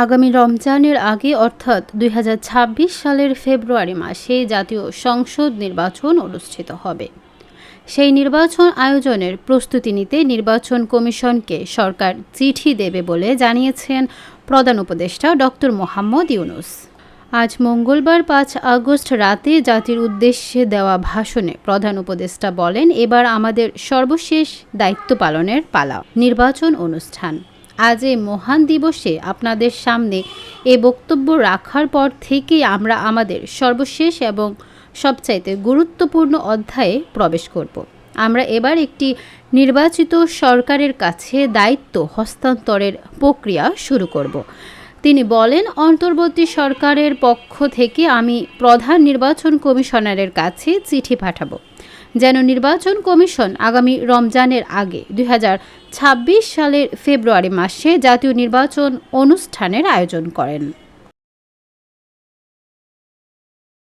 আগামী রমজানের আগে অর্থাৎ ২০২৬ সালের ফেব্রুয়ারি মাসে জাতীয় সংসদ নির্বাচন অনুষ্ঠিত হবে। সেই নির্বাচন আয়োজনের প্রস্তুতি নিতে নির্বাচন কমিশনকে সরকার চিঠি দেবে বলে জানিয়েছেন প্রধান উপদেষ্টা ডক্টর মোহাম্মদ ইউনূস। আজ মঙ্গলবার ৫ আগস্ট রাতে জাতির উদ্দেশ্যে দেওয়া ভাষণে প্রধান উপদেষ্টা বলেন, এবার আমাদের সর্বশেষ দায়িত্ব পালনের পালা, নির্বাচন অনুষ্ঠান। আজ এই মহান দিবসে আপনাদের সামনে এ বক্তব্য রাখার পর থেকেই আমরা আমাদের সর্বশেষ এবং সবচাইতে গুরুত্বপূর্ণ অধ্যায়ে প্রবেশ করব। আমরা এবার একটি নির্বাচিত সরকারের কাছে দায়িত্ব হস্তান্তরের প্রক্রিয়া শুরু করব। তিনি বলেন, অন্তর্বর্তী সরকারের পক্ষ থেকে আমি প্রধান নির্বাচন কমিশনারের কাছে চিঠি পাঠাবো, যেন নির্বাচন কমিশন আগামী রমজানের আগে ২০২৬ সালের ফেব্রুয়ারি মাসে জাতীয় নির্বাচন অনুষ্ঠানের আয়োজন করেন।